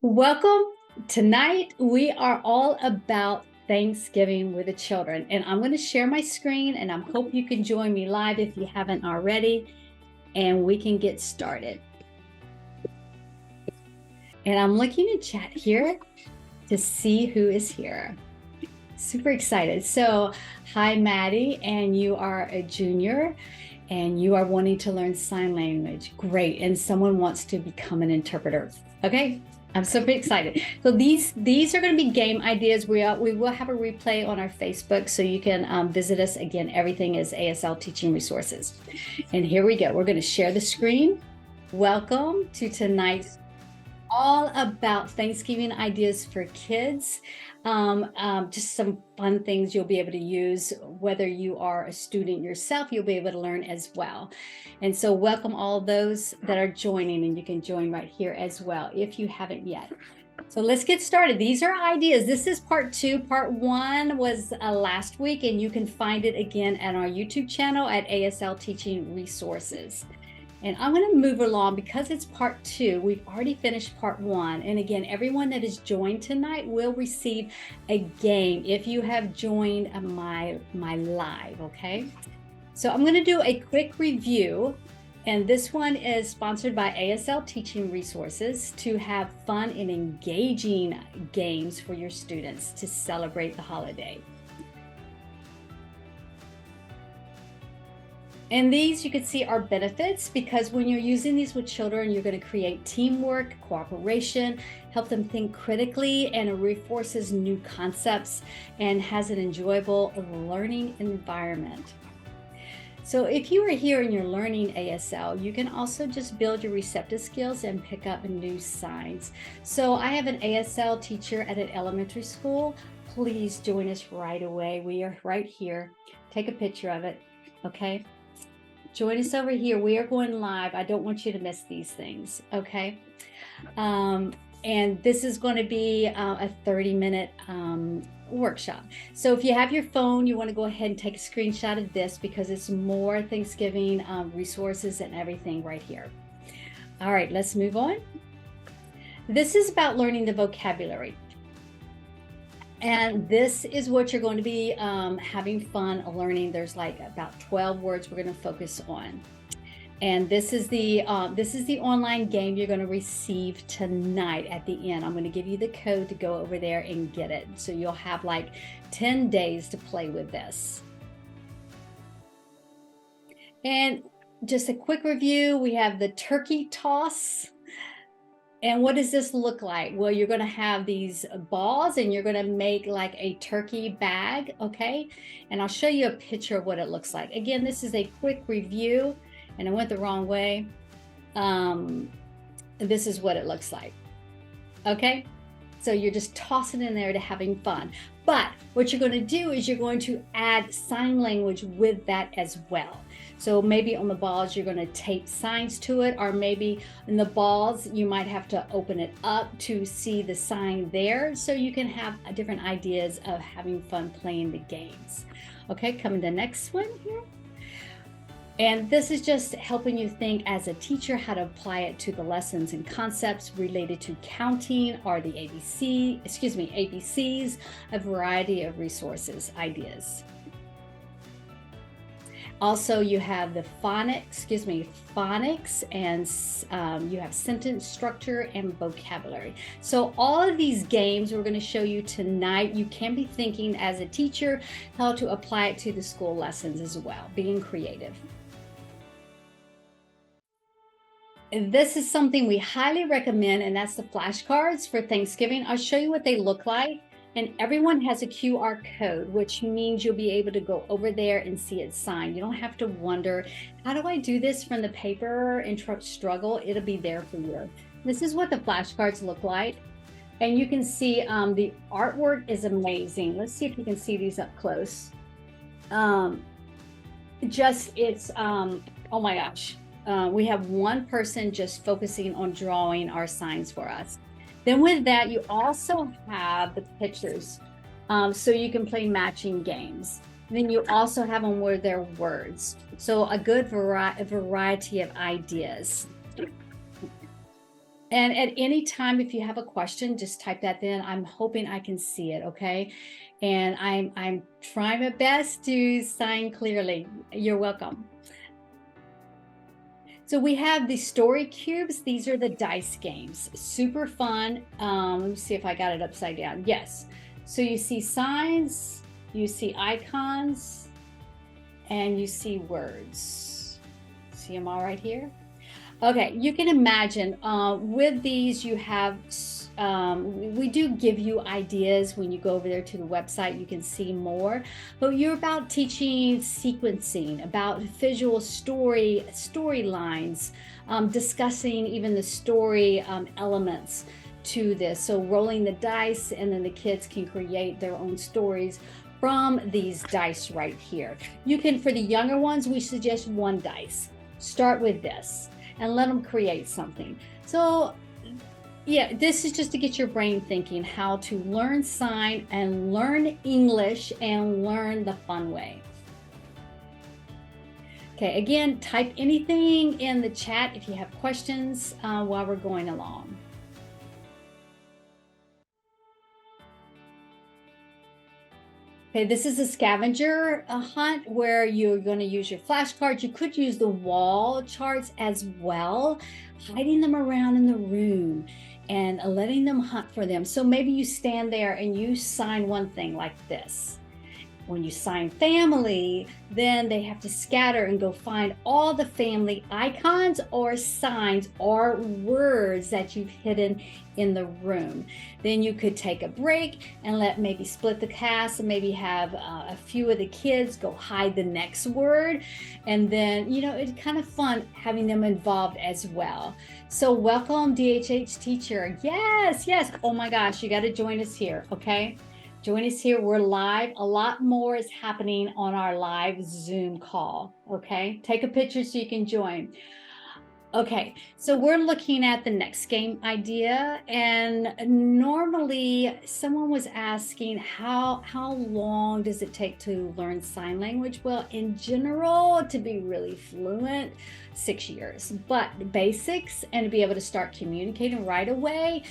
Welcome. Tonight, we are all about Thanksgiving with the children, and I'm going to share my screen, and I hope you can join me live if you haven't already, and we can get started. And I'm looking at chat here to see who is here. Super excited. So, hi, Maddie, and you are a junior, and you are wanting to learn sign language. Great. And someone wants to become an interpreter. Okay. I'm super excited. So these are going to be game ideas. We will have a replay on our Facebook, so you can visit us again. Everything is ASL Teaching Resources. And here we go. We're going to share the screen. Welcome to tonight's all about Thanksgiving ideas for kids. Just some fun things you'll be able to use. Whether you are a student yourself, you'll be able to learn as well. And so welcome all those that are joining, and you can join right here as well if you haven't yet. So let's get started. These are ideas. This is part 2. Part 1 was last week, and you can find it again at our YouTube channel at ASL Teaching Resources. And I'm going to move along because it's part 2. We've already finished part 1. And again, everyone that is joined tonight will receive a game if you have joined my live, okay? So I'm going to do a quick review. And this one is sponsored by ASL Teaching Resources to have fun and engaging games for your students to celebrate the holiday. And these you can see are benefits, because when you're using these with children, you're going to create teamwork, cooperation, help them think critically, and it reinforces new concepts and has an enjoyable learning environment. So if you are here and you're learning ASL, you can also just build your receptive skills and pick up new signs. So I have an ASL teacher at an elementary school. Please join us right away. We are right here. Take a picture of it, okay? Join us over here. We are going live. I don't want you to miss these things, okay? And this is going to be a 30-minute workshop. So if you have your phone, you want to go ahead and take a screenshot of this, because it's more Thanksgiving resources and everything right here. All right, let's move on. This is about learning the vocabulary. And this is what you're going to be having fun learning. There's like about 12 words we're going to focus on. And this is the online game you're going to receive tonight at the end. I'm going to give you the code to go over there and get it. So you'll have like 10 days to play with this. And just a quick review, we have the turkey toss. And what does this look like? Well, you're going to have these balls, and you're going to make like a turkey bag, okay? And I'll show you a picture of what it looks like. Again, this is a quick review, and I went the wrong way. This is what it looks like, okay? So you're just tossing in there to having fun. But what you're going to do is you're going to add sign language with that as well. So maybe on the balls, you're going to tape signs to it, or maybe in the balls, you might have to open it up to see the sign there. So you can have different ideas of having fun playing the games. Okay, coming to the next one here. And this is just helping you think as a teacher how to apply it to the lessons and concepts related to counting, or the ABCs, a variety of resources, ideas. Also, you have the phonics, and you have sentence structure and vocabulary. So all of these games we're going to show you tonight, you can be thinking as a teacher how to apply it to the school lessons as well, being creative. And this is something we highly recommend, and that's the flashcards for Thanksgiving. I'll show you what they look like. And everyone has a QR code, which means you'll be able to go over there and see it signed. You don't have to wonder, how do I do this from the paper and struggle? It'll be there for you. This is what the flashcards look like. And you can see the artwork is amazing. Let's see if you can see these up close. Oh my gosh. We have one person just focusing on drawing our signs for us. Then with that, you also have the pictures, so you can play matching games. Then you also have them where they're words. So a good variety of ideas. And at any time, if you have a question, just type that in. I'm hoping I can see it, okay? And I'm trying my best to sign clearly. You're welcome. So we have the story cubes. These are the dice games. Super fun. Let me see if I got it upside down. Yes. So you see signs, you see icons, and you see words. See them all right here? Okay, you can imagine with these you have, we do give you ideas when you go over there to the website, you can see more, but you're about teaching sequencing, about visual storylines, discussing even the story elements to this. So rolling the dice, and then the kids can create their own stories from these dice right here. You can, for the younger ones, we suggest one dice. Start with this and let them create something. So yeah, this is just to get your brain thinking how to learn sign and learn English and learn the fun way. Okay, again, type anything in the chat if you have questions while we're going along. Okay, this is a scavenger hunt where you're going to use your flashcards. You could use the wall charts as well, hiding them around in the room and letting them hunt for them. So maybe you stand there and you sign one thing like this. When you sign family, then they have to scatter and go find all the family icons or signs or words that you've hidden in the room. Then you could take a break and maybe split the cast and maybe have a few of the kids go hide the next word. And then, you know, it's kind of fun having them involved as well. So welcome, DHH teacher. Yes, yes. Oh my gosh, you got to join us here, okay? Join us here. We're live. A lot more is happening on our live Zoom call, okay? Take a picture so you can join. Okay, so we're looking at the next game idea, and normally someone was asking how long does it take to learn sign language? Well, in general, to be really fluent, 6 years, but basics and to be able to start communicating right away,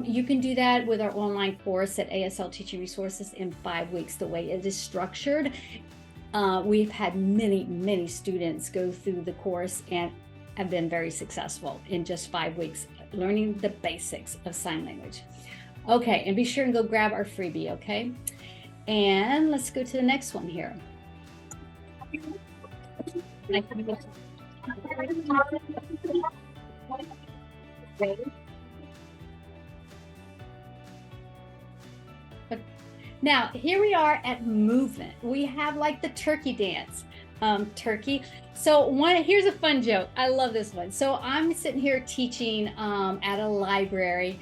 you can do that with our online course at ASL Teaching Resources in 5 weeks. The way it is structured, we've had many students go through the course and have been very successful in just 5 weeks, learning the basics of sign language. Okay, and be sure and go grab our freebie, okay? And let's go to the next one here. Now, here we are at movement. We have like the turkey dance. Turkey. So here's a fun joke. I love this one. So I'm sitting here teaching at a library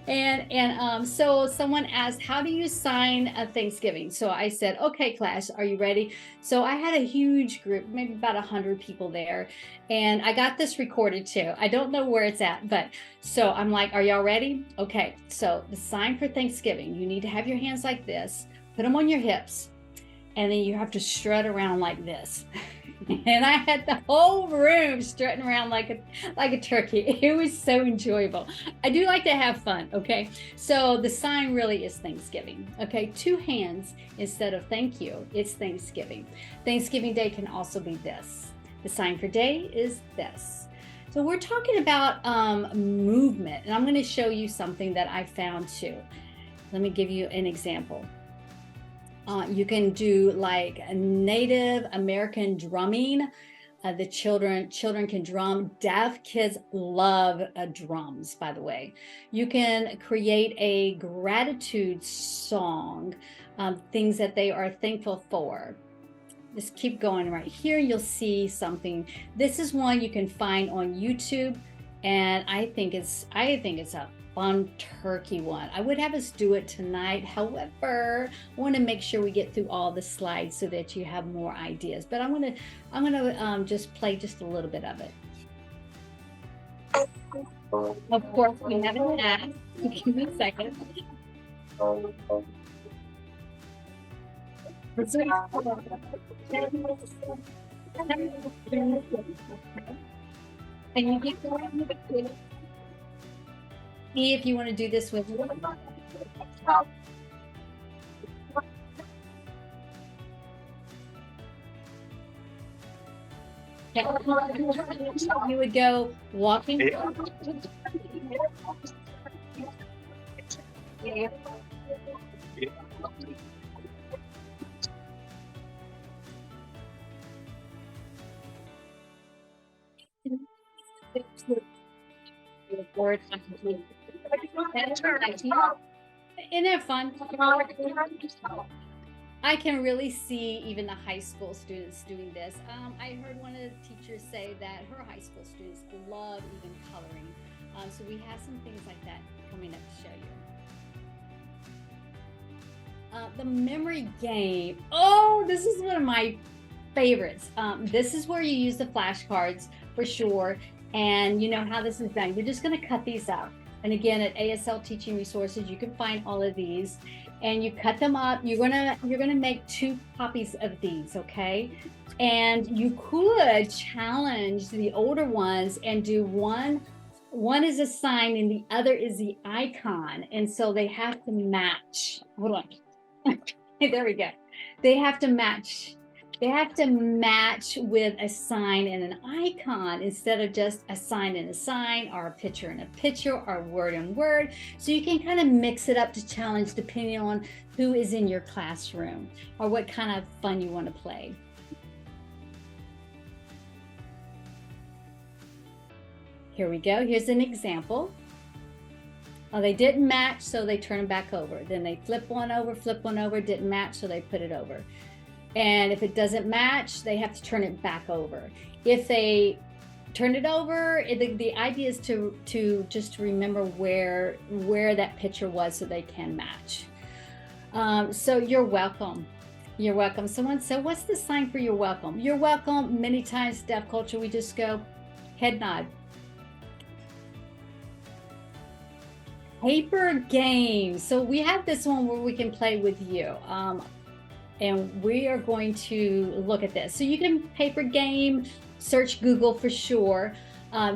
and so someone asked, how do you sign a Thanksgiving? So I said, okay, class, are you ready? So I had a huge group, maybe about 100 people there. And I got this recorded too. I don't know where it's at, but so I'm like, are y'all ready? Okay. So the sign for Thanksgiving, you need to have your hands like this, put them on your hips, and then you have to strut around like this. And I had the whole room strutting around like a turkey. It was so enjoyable. I do like to have fun, okay? So the sign really is Thanksgiving, okay? 2 hands instead of thank you, it's Thanksgiving. Thanksgiving Day can also be this. The sign for day is this. So we're talking about movement, and I'm gonna show you something that I found too. Let me give you an example. You can do like a Native American drumming. The children can drum. Deaf kids love drums, by the way. You can create a gratitude song, things that they are thankful for. Just keep going right here. You'll see something. This is one you can find on YouTube, and I think it's a fun turkey one. I would have us do it tonight. However, I want to make sure we get through all the slides so that you have more ideas. But I'm gonna just play just a little bit of it. Of course, we haven't asked. Give me a second. And you keep going with it. See if you want to do this with you. You would go walking. Isn't that fun? I can really see even the high school students doing this. I heard one of the teachers say that her high school students love even coloring. So we have some things like that coming up to show you. The memory game. Oh, this is one of my favorites. This is where you use the flashcards for sure. And you know how this is done. You're just going to cut these out. And again, at ASL Teaching Resources, you can find all of these. And you cut them up. You're gonna make 2 copies of these, okay? And you could challenge the older ones and do one is a sign and the other is the icon, and so they have to match. Hold on. There we go. They have to match. They have to match with a sign and an icon instead of just a sign and a sign, or a picture and a picture, or word and word. So you can kind of mix it up to challenge depending on who is in your classroom or what kind of fun you want to play. Here we go. Here's an example. Oh, they didn't match, so they turn them back over. Then they flip one over, didn't match, so they put it over. And if it doesn't match, they have to turn it back over. If they turn it over, the idea is to just remember where that picture was so they can match. So you're welcome. You're welcome. Someone said, what's the sign for you're welcome? You're welcome. Many times, deaf culture, we just go head nod. Paper games. So we have this one where we can play with you. And we are going to look at this. So you can paper game, search Google for sure.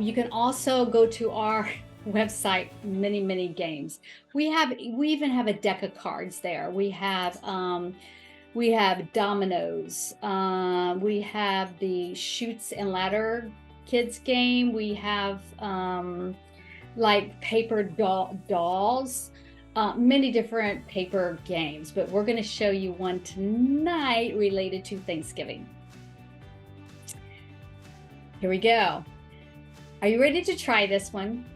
You can also go to our website, many games. We even have a deck of cards there. We have dominoes. We have the Chutes and Ladder kids game. We have like paper dolls. Many different paper games, but we're going to show you one tonight related to Thanksgiving. Here we go. Are you ready to try this one?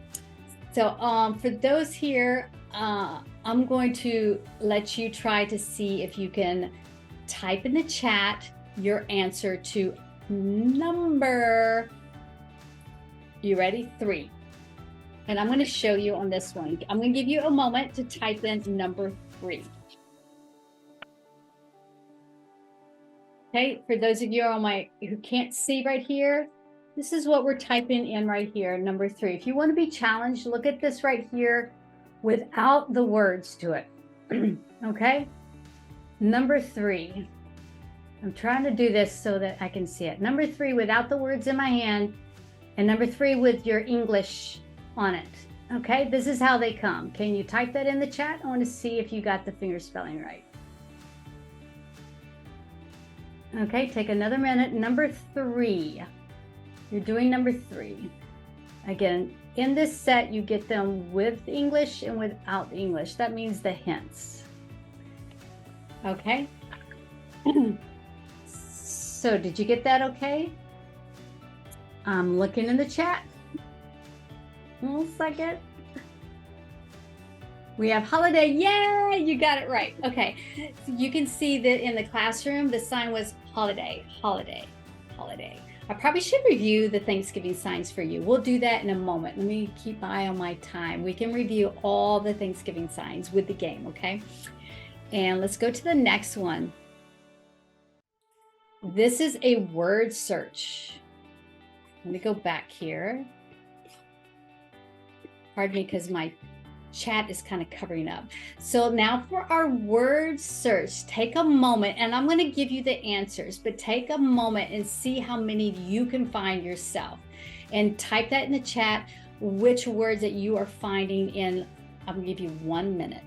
So for those here, I'm going to let you try to see if you can type in the chat your answer to number, you ready? 3. And I'm going to show you on this one. I'm going to give you a moment to type in number 3. Okay, for those of you who can't see right here, this is what we're typing in right here, number 3. If you want to be challenged, look at this right here without the words to it. Okay, number 3. I'm trying to do this so that I can see it. Number 3 without the words in my hand, and number 3 with your English on it. Okay, this is how they come. Can you type that in the chat? I want to see if you got the finger spelling right. Okay, take another minute. Number 3. You're doing number 3. Again, in this set, you get them with English and without English. That means the hints. Okay. So did you get that okay? I'm looking in the chat. 1 second. We have holiday. Yay, you got it right. Okay, so you can see that in the classroom, the sign was holiday, holiday, holiday. I probably should review the Thanksgiving signs for you. We'll do that in a moment. Let me keep my eye on my time. We can review all the Thanksgiving signs with the game, okay? And let's go to the next one. This is a word search. Let me go back here. Pardon me, because my chat is kind of covering up. So now for our word search, take a moment, and I'm going to give you the answers, but take a moment and see how many you can find yourself. And type that in the chat, which words that you are finding in. I'm going to give you 1 minute.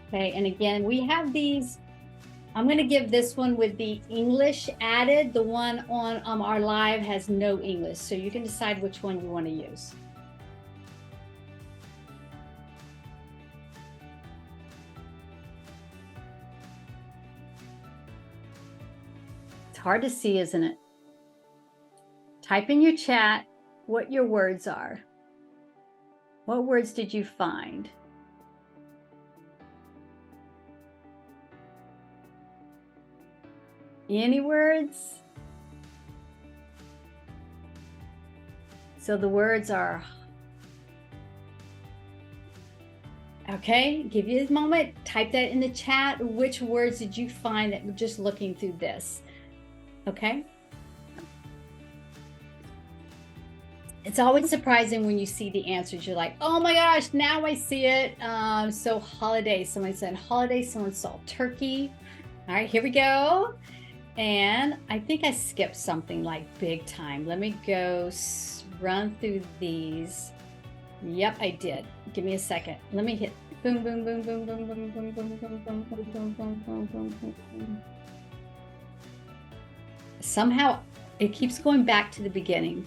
Okay, and again, we have these. I'm going to give this one with the English added. The one on our live has no English, so you can decide which one you want to use. It's hard to see, isn't it? Type in your chat what your words are. What words did you find? Any words? So the words are, okay, give you a moment, type that in the chat. Which words did you find that were just looking through this? Okay. It's always surprising when you see the answers. You're like, oh my gosh, now I see it. So holiday, someone said holiday, someone saw turkey. All right, here we go. And I think I skipped something like big time. Let me go run through these. Yep, I did. Give me a second. Let me hit boom, boom, boom, boom, boom, boom, boom, boom, boom, boom, boom, boom, boom, boom, boom. Somehow it keeps going back to the beginning.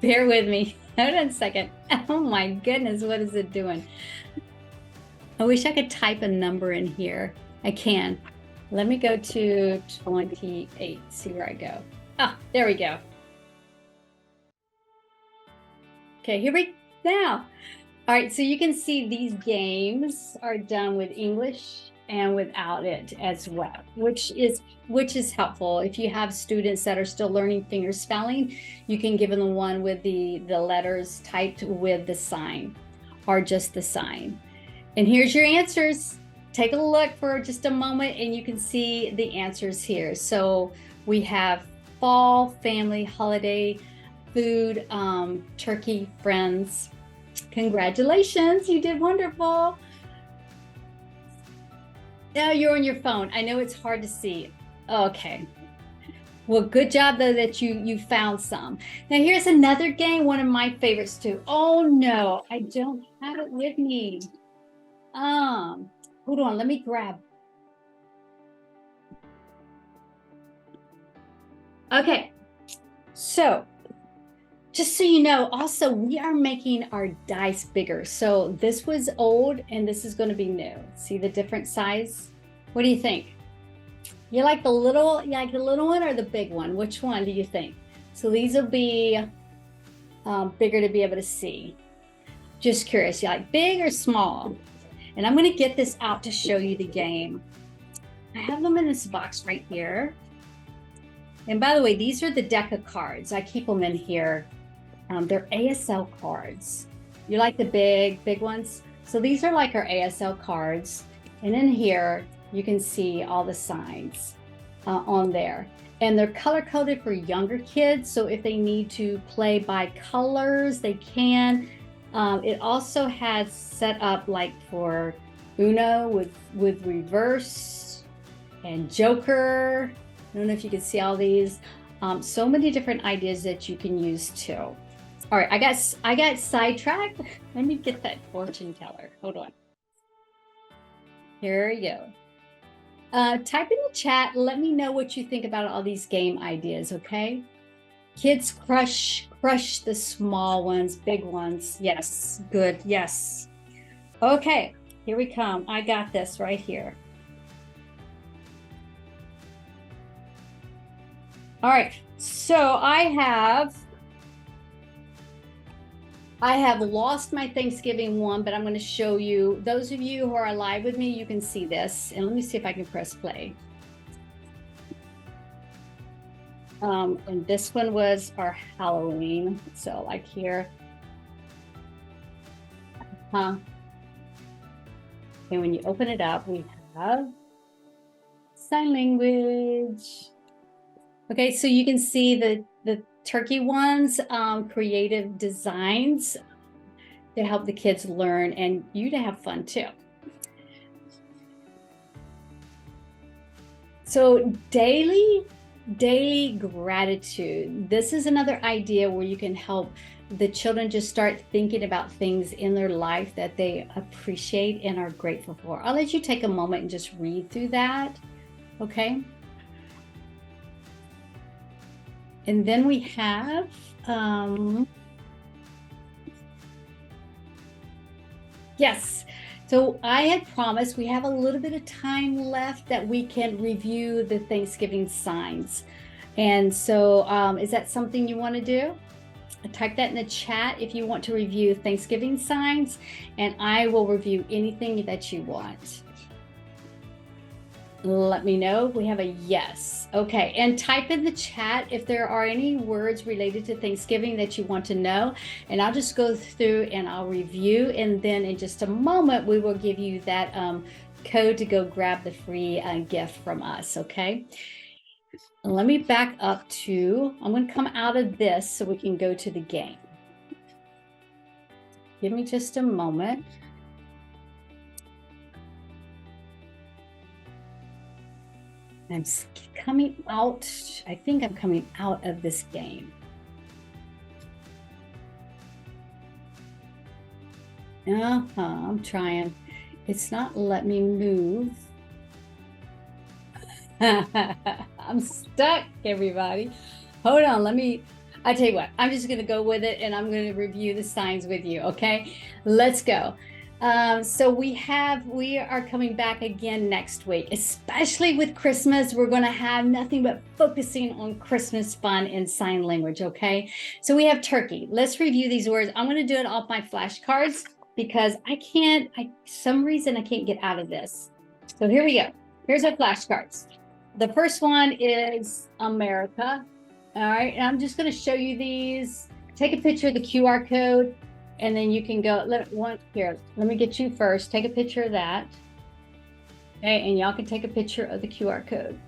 Bear with me. Hold on a second. Oh my goodness, what is it doing? I wish I could type a number in here. I can. Let me go to 28, see where I go. Ah, there we go. Okay, here we now. All right, so you can see these games are done with English and without it as well, which is helpful. If you have students that are still learning finger spelling, you can give them the one with the letters typed with the sign or just the sign. And here's your answers. Take a look for just a moment and you can see the answers here. So we have fall, family, holiday, food, turkey, friends. Congratulations, you did wonderful. Now you're on your phone. I know it's hard to see. Okay. Well, good job though that you found some. Now here's another game, one of my favorites too. Oh no, I don't have it with me. Hold on, let me grab. Okay, so just so you know, also we are making our dice bigger. So this was old and this is going to be new. See the different size? What do you think? You like the little one or the big one? Which one do you think? So these will be bigger to be able to see. Just curious, you like big or small? And I'm going to get this out to show you the game. I have them in this box right here. And by the way, these are the deck of cards. I keep them in here. They're ASL cards. You like the big ones? So these are like our ASL cards. And in here, you can see all the signs on there. And they're color-coded for younger kids. So if they need to play by colors, they can. It also has set up like for Uno with reverse and Joker. I don't know if you can see all these. So many different ideas that you can use too. All right, I got sidetracked. Let me get that fortune teller. Hold on. Here we go. Type in the chat. Let me know what you think about all these game ideas, okay? Kids crush the small ones, big ones. Yes, good, yes. Okay, here we come. I got this right here. All right, so I have lost my Thanksgiving one, but I'm going to show you. Those of you who are live with me, you can see this. And let me see if I can press play. And this one was our Halloween. So like here. And when you open it up, we have sign language. Okay, so you can see the turkey ones, creative designs. to help the kids learn and you to have fun too. So daily gratitude. This is another idea where you can help the children just start thinking about things in their life that they appreciate and are grateful for. I'll let you take a moment and just read through that, okay? And then we have, yes. So I had promised we have a little bit of time left that we can review the Thanksgiving signs. And so is that something you want to do? Type that in the chat if you want to review Thanksgiving signs, and I will review anything that you want. Let me know. We have a yes. Okay, and type in the chat if there are any words related to Thanksgiving that you want to know, and I'll just go through and I'll review, and then in just a moment we will give you that code to go grab the free gift from us, okay? Let me back up to, I'm going to come out of this so we can go to the game. Give me just a moment. I'm coming out, I think I'm coming out of this game. I'm trying. It's not letting me move. I'm stuck, everybody. Hold on, I tell you what, I'm just gonna go with it and I'm gonna review the signs with you, okay? Let's go. So we are coming back again next week, especially with Christmas. We're gonna have nothing but focusing on Christmas fun in sign language, okay? So we have turkey. Let's review these words. I'm gonna do it off my flashcards because some reason I can't get out of this. So here we go. Here's our flashcards. The first one is America. All right, and I'm just going to show you these. Take a picture of the QR code, and then you can go. Let me get you first. Take a picture of that. Okay, and y'all can take a picture of the QR code.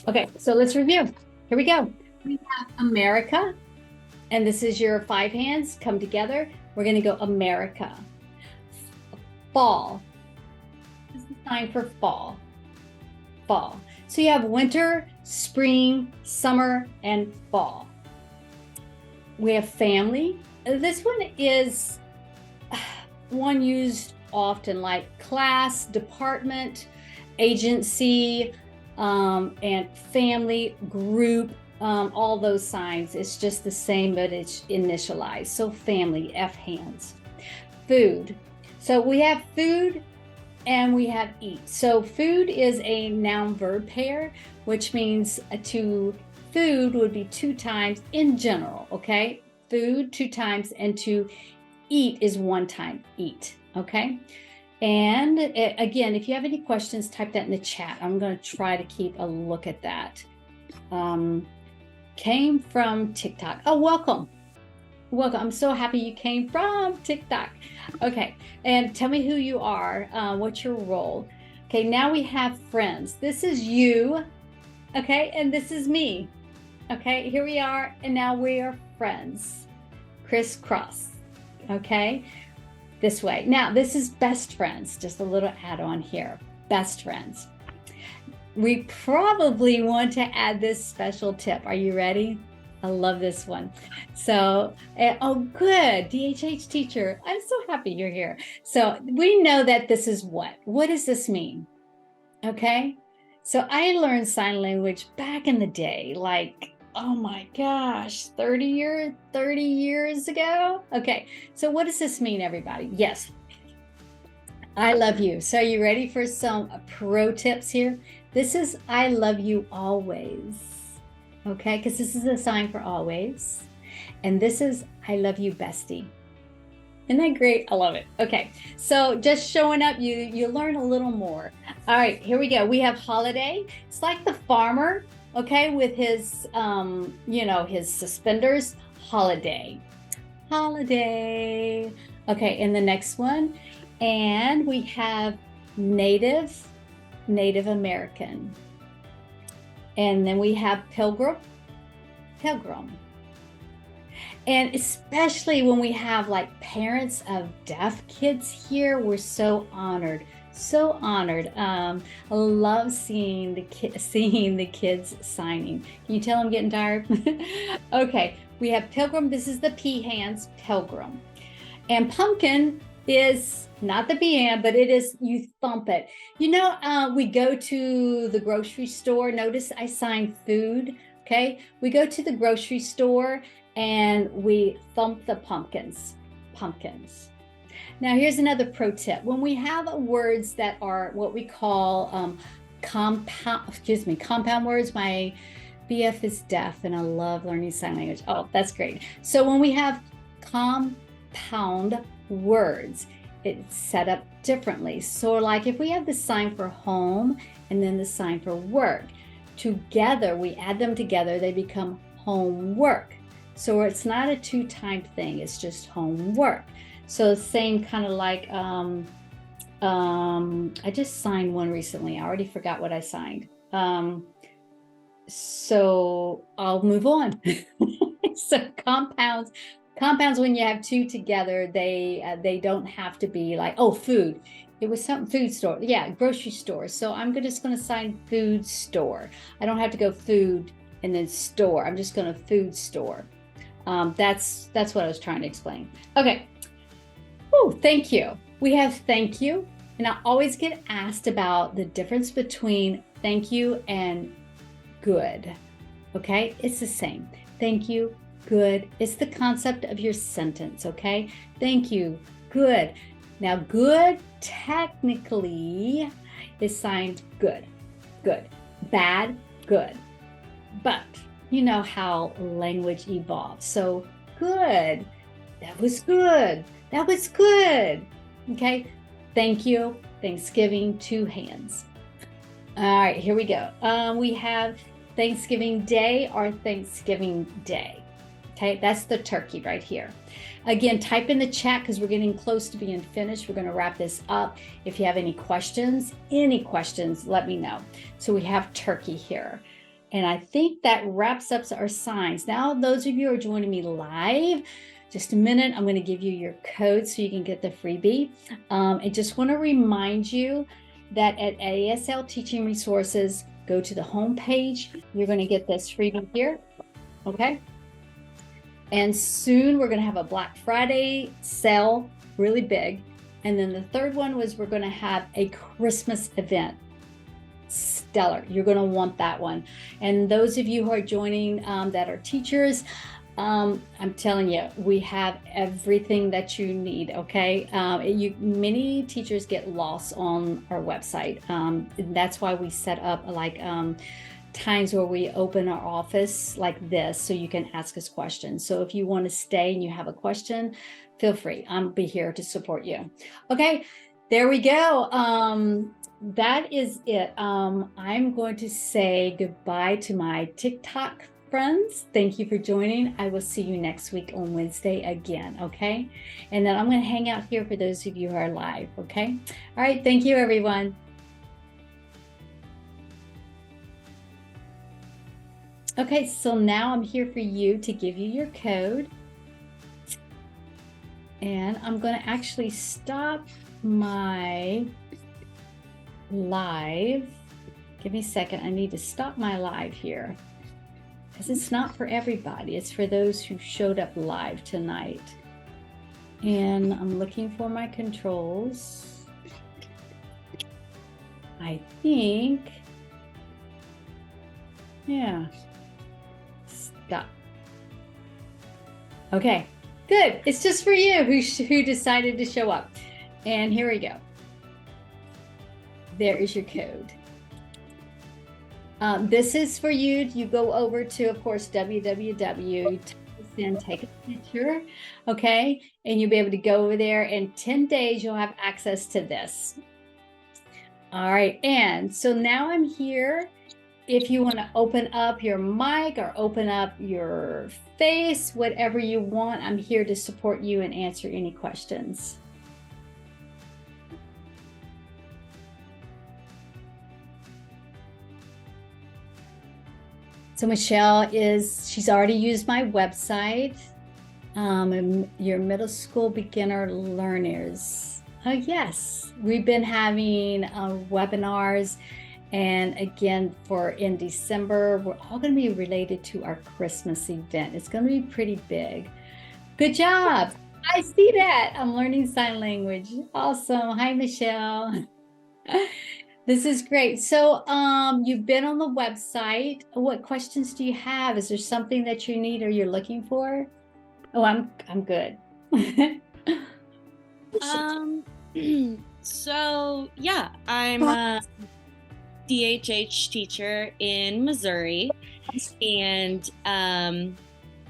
Okay, so let's review. Here we go. We have America, and this is your 5 hands come together. We're going to go America. Fall. This is the sign for fall. Fall. So you have winter, spring, summer, and fall. We have family. This one is one used often, like class, department, agency, and family, group, all those signs. It's just the same, but it's initialized. So family, F hands. Food. So we have food and we have eat. So food is a noun verb pair, which means to food would be 2 times in general, okay? Food 2 times, and to eat is 1 time, eat, okay? And again, if you have any questions, type that in the chat. I'm going to try to keep a look at that. Came from TikTok. Oh, welcome. Welcome. I'm so happy you came from TikTok. Okay, and tell me who you are. What's your role? Okay, now we have friends. This is you, okay, and this is me. Okay, here we are, and now we are friends. Crisscross, okay, this way. Now, this is best friends, just a little add-on here. Best friends. We probably want to add this special tip. Are you ready? I love this one. So, oh, good, DHH teacher. I'm so happy you're here. So we know that this is what? What does this mean? Okay. So I learned sign language back in the day, like, oh my gosh, 30 years ago. Okay. So what does this mean, everybody? Yes. I love you. So are you ready for some pro tips here? This is I love you always. Okay, because this is a sign for always. And this is I love you, bestie. Isn't that great? I love it. Okay, so just showing up, you learn a little more. All right, here we go. We have holiday. It's like the farmer, okay, with his, his suspenders. Holiday. Holiday. Okay, and the next one. And we have Native American. And then we have pilgrim. And especially when we have like parents of deaf kids here, we're so honored. So honored. I love seeing the kids signing. Can you tell I'm getting tired? Okay, we have pilgrim. This is the P hands, pilgrim. And pumpkin is not the B hand, but it is, you thump it. You know, we go to the grocery store. Notice I signed food. Okay, we go to the grocery store and we thump the pumpkins. Now, here's another pro tip. When we have words that are what we call compound words. My BF is deaf and I love learning sign language. Oh, that's great. So when we have compound words, it's set up differently. So like if we have the sign for home and then the sign for work, together, we add them together, they become homework. So it's not a two-time thing, it's just homework. So same kind of like, I just signed one recently. I already forgot what I signed. So I'll move on. So compounds, when you have two together, they don't have to be like, oh, food. It was something food store. Yeah, grocery store. So I'm just going to sign food store. I don't have to go food and then store. I'm just going to food store. That's what I was trying to explain. Okay. Oh, thank you. We have thank you. And I always get asked about the difference between thank you and good. Okay, it's the same. Thank you, good. It's the concept of your sentence. Okay, thank you, good. Now, good technically is signed good, bad, good. But you know how language evolves. So good, that was good. That was good. Okay. Thank you. Thanksgiving, two hands. All right, here we go. We have Thanksgiving Day or Thanksgiving Day. Okay, that's the turkey right here. Again, type in the chat because we're getting close to being finished. We're going to wrap this up. If you have any questions, let me know. So we have turkey here. And I think that wraps up our signs. Now, those of you who are joining me live, just a minute, I'm going to give you your code so you can get the freebie. I just want to remind you that at ASL Teaching Resources, go to the home page. You're going to get this freebie here. Okay. And soon we're going to have a Black Friday sale, really big. And then the third one was we're going to have a Christmas event. Stellar. You're going to want that one. And those of you who are joining that are teachers, I'm telling you, we have everything that you need. Okay. Many teachers get lost on our website. That's why we set up like, times where we open our office like this so you can ask us questions. So if you want to stay and you have a question, feel free. I'll be here to support you. Okay. There we go. That is it. I'm going to say goodbye to my TikTok friends. Thank you for joining. I will see you next week on Wednesday again. Okay. And then I'm going to hang out here for those of you who are live. Okay. All right. Thank you, everyone. Okay. So now I'm here for you to give you your code. And I'm going to actually stop my live. Give me a second. I need to stop my live here. Because it's not for everybody. It's for those who showed up live tonight. And I'm looking for my controls. I think, yeah, stop. Okay, good. It's just for you who decided to show up. And here we go. There is your code. This is for you. You go over to, of course, www. And take a picture, okay? And you'll be able to go over there. In 10 days, you'll have access to this. All right, and so now I'm here. If you want to open up your mic or open up your face, whatever you want, I'm here to support you and answer any questions. So Michelle she's already used my website. And your middle school beginner learners. Oh, yes. We've been having webinars. And again, in December, we're all going to be related to our Christmas event. It's going to be pretty big. Good job. I see that. I'm learning sign language. Awesome. Hi, Michelle. This is great. So you've been on the website. What questions do you have? Is there something that you need or you're looking for? Oh, I'm good. So yeah, I'm a DHH teacher in Missouri, and I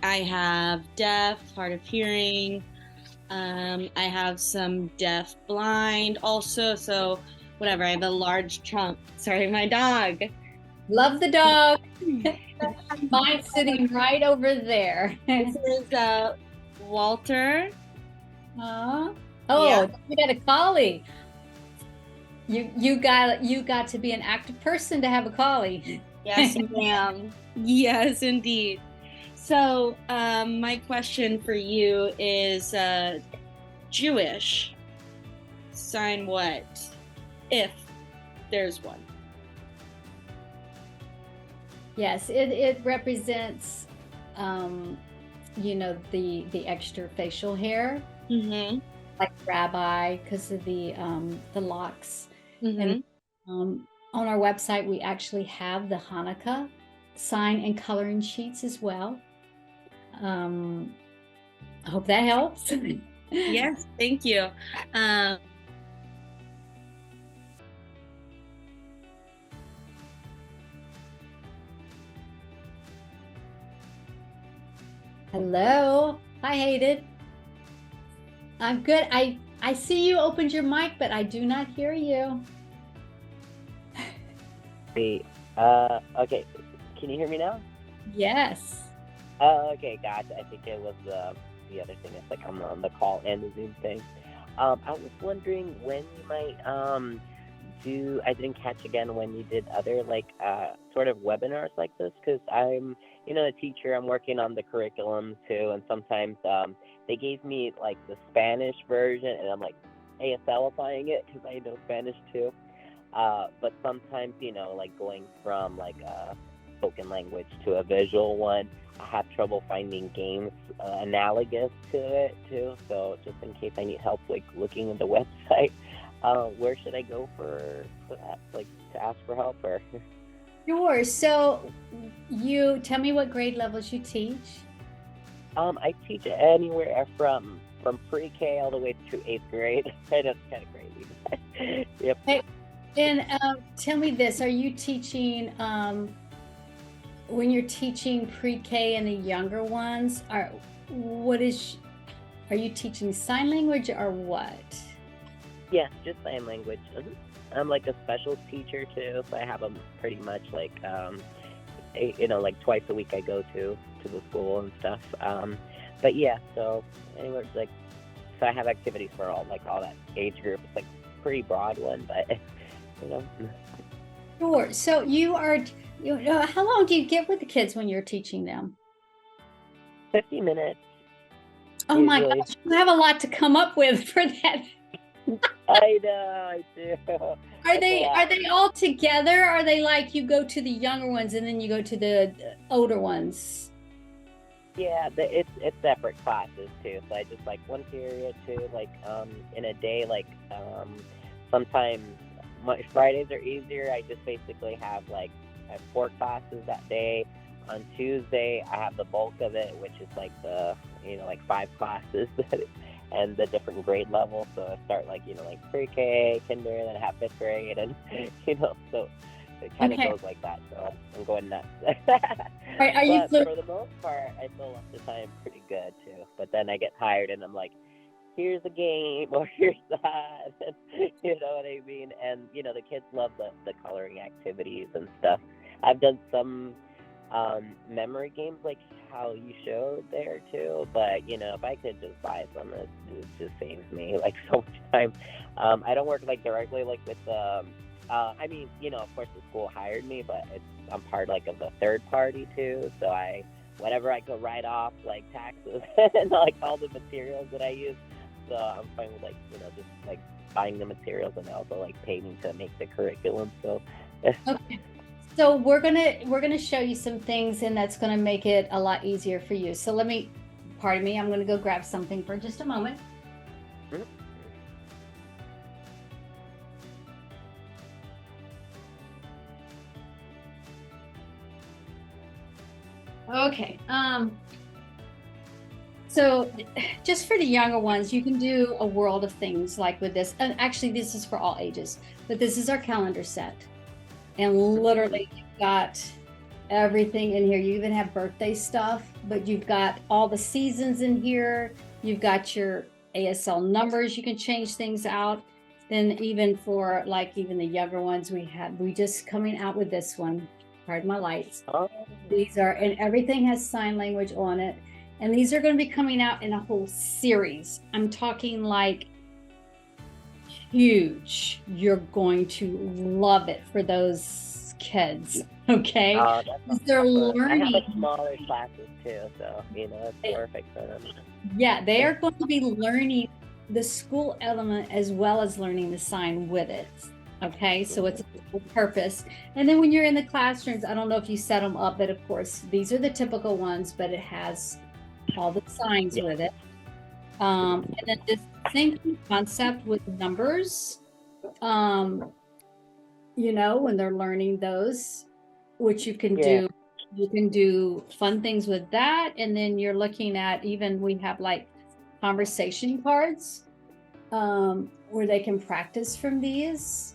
have deaf, hard of hearing. I have some deaf blind also, so whatever. I have a large trunk. Sorry, my dog. Love the dog. Mine's sitting right over there. This is Walter. Oh, Yeah. you got a collie. You got to be an active person to have a collie. Yes, ma'am. Yes, indeed. So my question for you is Jewish. Sign what? If there's one. Yes, it represents, the extra facial hair, like rabbi, because of the locks. And on our website, we actually have the Hanukkah sign and coloring sheets as well. I hope that helps. Yes, thank you. Hello. Hi, Hayden. I'm good. I see you opened your mic, but I do not hear you. Okay. Can you hear me now? Yes. Okay, gotcha. I think it was the other thing. It's like I'm on the call and the Zoom thing. I was wondering when you might I didn't catch again when you did other sort of webinars like this, because I'm a teacher. I'm working on the curriculum too, and sometimes they gave me like the Spanish version, and I'm like ASL-ifying it because I know Spanish too. But sometimes like going from like a spoken language to a visual one, I have trouble finding games analogous to it too. So just in case I need help like looking at the website, where should I go for that, like to ask for help? Or Sure. So you tell me what grade levels you teach. I teach anywhere from pre-K all the way to 8th grade. That's kind of crazy. Yep. Hey, and tell me this: are you teaching when you're teaching pre-K and the younger ones? Are you teaching sign language or what? Yes, just sign language. I'm like a special teacher too, so I have them pretty much like like twice a week I go to the school and stuff. But yeah, so anywhere so I have activities for all that age group. It's like a pretty broad one, but Sure. So how long do you get with the kids when you're teaching them? 50 minutes. Oh my gosh, you have a lot to come up with for that. I know, I do. Are they all together? Or are they like you go to the younger ones and then you go to the older ones? Yeah, it's separate classes too. So I just like one period too, like in a day, sometimes Fridays are easier. I just basically have I have 4 classes that day. On Tuesday, I have the bulk of it, which is like the 5 classes and the different grade levels. So I start pre-K, kinder, then I have 5th grade, and so it kind of goes like that. So I'm going nuts. For the most part, I fill up the time pretty good too. But then I get tired, and I'm like, here's a game, or here's that. You know what I mean? And the kids love the coloring activities and stuff. I've done some memory games like how you showed there too, but if I could just buy some, it just saves me so much time. I don't work directly with of course the school hired me, but I'm part of the third party too, so I whatever I could write off, like taxes and like all the materials that I use. So I'm fine with, like, just like buying the materials and also like paying to make the curriculum. So Okay. So we're gonna show you some things, and that's gonna make it a lot easier for you. So pardon me, I'm gonna go grab something for just a moment. Mhm. Okay. So just for the younger ones, you can do a world of things like with this. And actually, this is for all ages, but this is our calendar set. And literally, you've got everything in here. You even have birthday stuff, but you've got all the seasons in here. You've got your ASL numbers. You can change things out. Then even for like even the younger ones, we just coming out with this one. Pardon my lights. Oh, These are, and everything has sign language on it. And these are going to be coming out in a whole series. I'm talking like huge. You're going to love it for those kids. Okay. that's They're awesome. I have learning. like smaller classes too, so it's perfect for them. Yeah, they are going to be learning the school element as well as learning the sign with it. Okay, so it's a dual purpose. And then when you're in the classrooms, I don't know if you set them up, but of course, these are the typical ones, but it has all the signs with it. And then this same concept with numbers, when they're learning those, which you can do. You can do fun things with that. And then you're looking at, even we have like conversation cards where they can practice from these.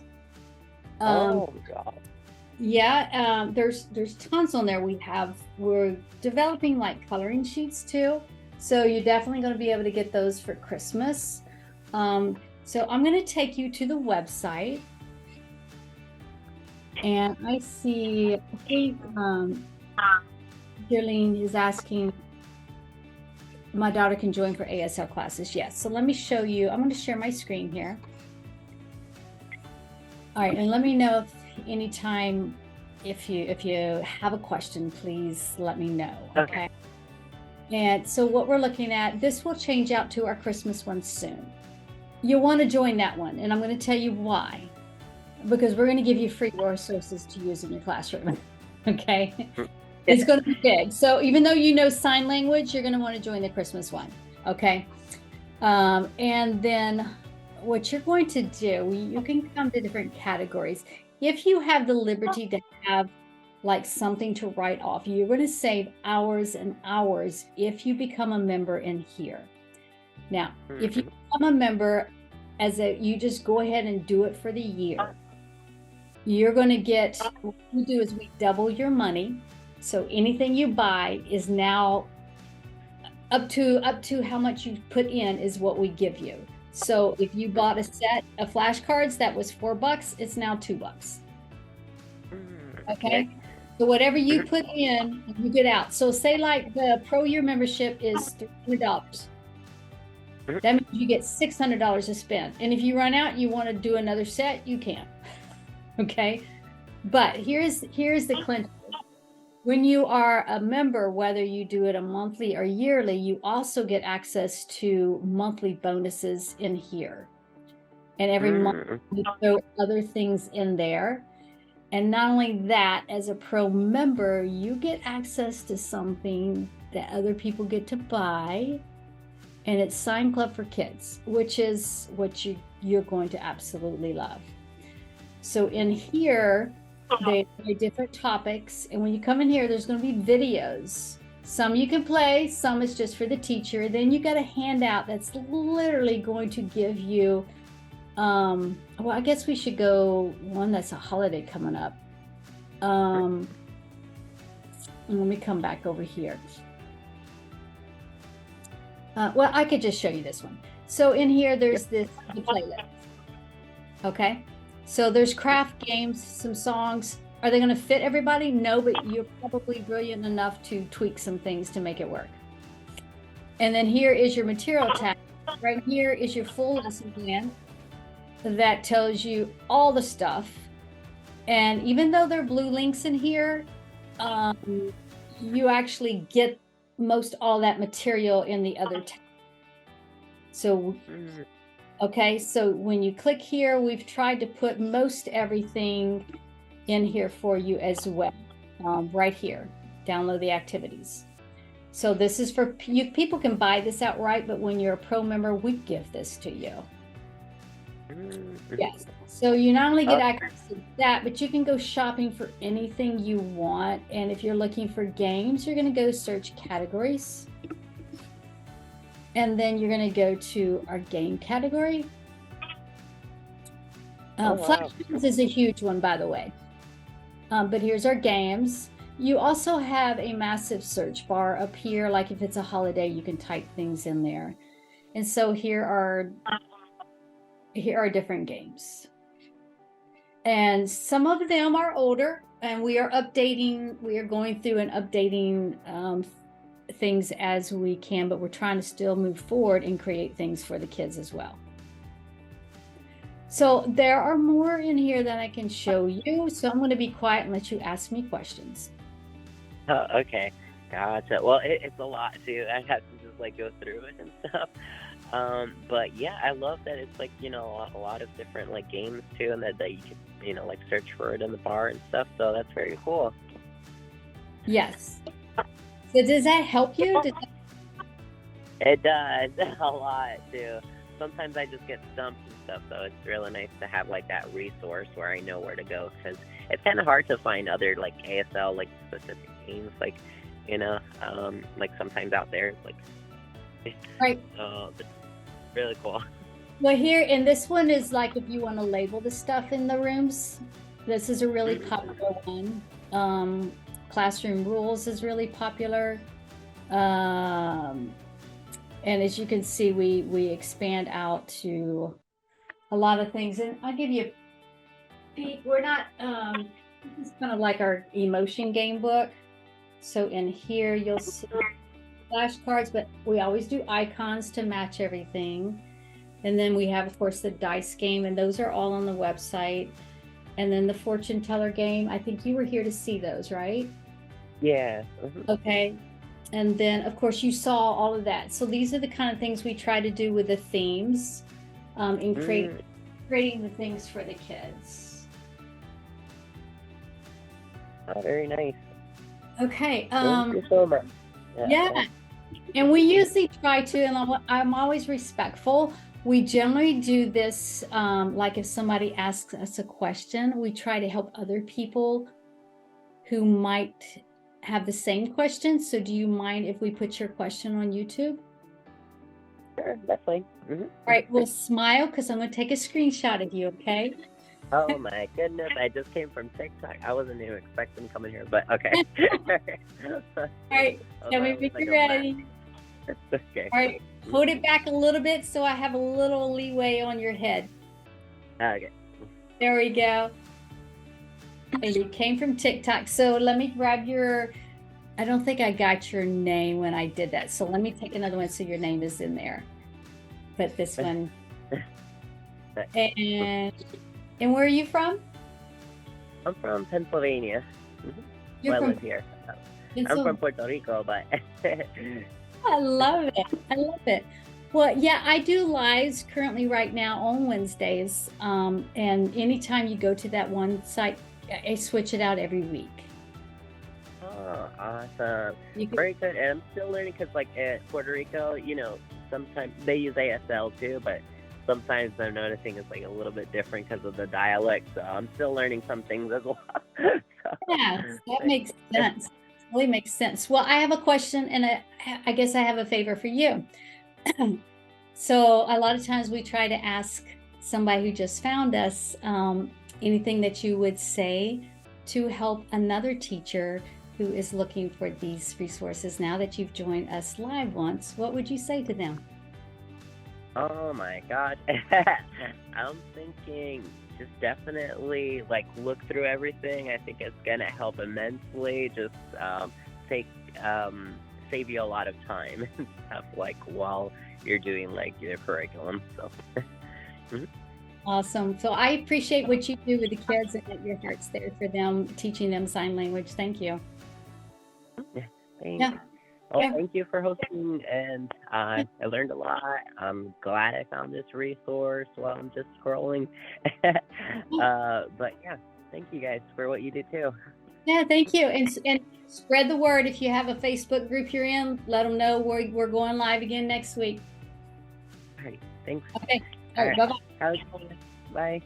Oh God. Yeah, there's tons on there. We're developing like coloring sheets too. So you're definitely going to be able to get those for Christmas. So I'm going to take you to the website. And I see, I think Darlene is asking, my daughter can join for ASL classes. Yes. So let me show you. I'm going to share my screen here. All right, and let me know if anytime if you have a question, please let me know. Okay. And so what we're looking at, this will change out to our Christmas one soon. You'll want to join that one, and I'm going to tell you why. Because we're going to give you free resources to use in your classroom. Okay. It's going to be big. So even though you know sign language, you're going to want to join the Christmas one. Okay. And then what you're going to do, you can come to different categories. If you have the liberty to have like something to write off, you're going to save hours and hours if you become a member in here. Now, if you become a member you just go ahead and do it for the year. You're going to get, what we do is we double your money. So anything you buy is now up to how much you put in is what we give you. So if you bought a set of flashcards that was $4, it's now $2. Okay. So whatever you put in, you get out. So say like the pro year membership is $300. That means you get $600 to spend. And if you run out, you want to do another set, you can. Okay. But here's the clincher. When you are a member, whether you do it a monthly or yearly, you also get access to monthly bonuses in here. And every month you throw other things in there. And not only that, as a pro member, you get access to something that other people get to buy. And it's Sign Club for Kids, which is what you're going to absolutely love. So in here, they are different topics. And when you come in here, there's going to be videos. Some you can play, some is just for the teacher. Then you got a handout that's literally going to give you, well, I guess we should go one that's a holiday coming up. Let me come back over here. Well, I could just show you this one. So in here, there's the playlist. Okay. So there's craft games, some songs. Are they going to fit everybody? No, but you're probably brilliant enough to tweak some things to make it work. And then here is your material tab. Right here is your full lesson plan that tells you all the stuff. And even though there are blue links in here, you actually get most all that material in the other tab. So, okay, so when you click here, we've tried to put most everything in here for you as well, right here, download the activities. So this is for you. People can buy this outright, but when you're a pro member, we give this to you. Yes. So you not only get access to that, but you can go shopping for anything you want. And if you're looking for games, you're going to go search categories. And then you're going to go to our game category. Flash games is a huge one, by the way. But here's our games. You also have a massive search bar up here. Like if it's a holiday, you can type things in there. And so here are different games. And some of them are older, and we are going through and updating things as we can, but we're trying to still move forward and create things for the kids as well. So there are more in here that I can show you. So I'm going to be quiet and let you ask me questions. Okay, gotcha. Well, it's a lot too. I have to just like go through it and stuff. But yeah, I love that it's like, you know, a lot of different like games too, and that you can, you know, like search for it in the bar and stuff. So that's very cool. Yes. So does that help you? It does a lot too. Sometimes I just get stumped and stuff, so it's really nice to have like that resource where I know where to go, because it's kind of hard to find other like ASL like specific games, like, you know, like sometimes out there, like, right. It's really cool. Well, here, and this one is like if you want to label the stuff in the rooms. This is a really popular one. Classroom rules is really popular. And as you can see, we expand out to a lot of things. And I'll give you a peek. We're not, this is kind of like our emotion game book. So in here, you'll see flashcards, but we always do icons to match everything. And then we have, of course, the dice game, and those are all on the website. And then the fortune teller game, I think you were here to see those, right? Yeah. Okay. And then, of course, you saw all of that. So these are the kind of things we try to do with the themes in creating the things for the kids. Oh, very nice. Okay. Thank you so much. Yeah. And we usually try to, and I'm always respectful. We generally do this, like if somebody asks us a question, we try to help other people who might have the same question. So do you mind if we put your question on YouTube? Sure, that's fine. All right, well, smile, because I'm going to take a screenshot of you, okay? Oh my goodness, I just came from TikTok. I wasn't even expecting coming here, but okay. All right, tell me when you're ready. Okay. All right, hold it back a little bit so I have a little leeway on your head. Okay. There we go. And you came from TikTok. So let me grab I don't think I got your name when I did that. So let me take another one so your name is in there. Put this one. And where are you from? I'm from Pennsylvania. You're I from live here. I'm from Puerto Rico, but I love it. I love it. Well, yeah, I do lives currently right now on Wednesdays. And anytime you go to that one site, I switch it out every week. Oh, awesome. Very good. And I'm still learning because, like, at Puerto Rico, you know, sometimes they use ASL too, but sometimes I'm noticing it's like a little bit different because of the dialect. So I'm still learning some things as well. Yes, that makes sense. Really makes sense. Well, I have a question, and I guess I have a favor for you. So a lot of times we try to ask somebody who just found us anything that you would say to help another teacher who is looking for these resources. Now that you've joined us live once, what would you say to them? Oh my God. I'm thinking just definitely like look through everything. I think it's going to help immensely. Just save you a lot of time and stuff like while you're doing like your curriculum. So Awesome. So I appreciate what you do with the kids and that your heart's there for them, teaching them sign language. Thank you. Thanks. Yeah. Well, Yeah. thank you for hosting, and I learned a lot. I'm glad I found this resource while I'm just scrolling. But yeah, thank you guys for what you do too. Yeah, thank you. And spread the word. If you have a Facebook group you're in, let them know we're going live again next week. All right, thanks. Okay. All All right. right. Bye-bye. Have a good one. Bye.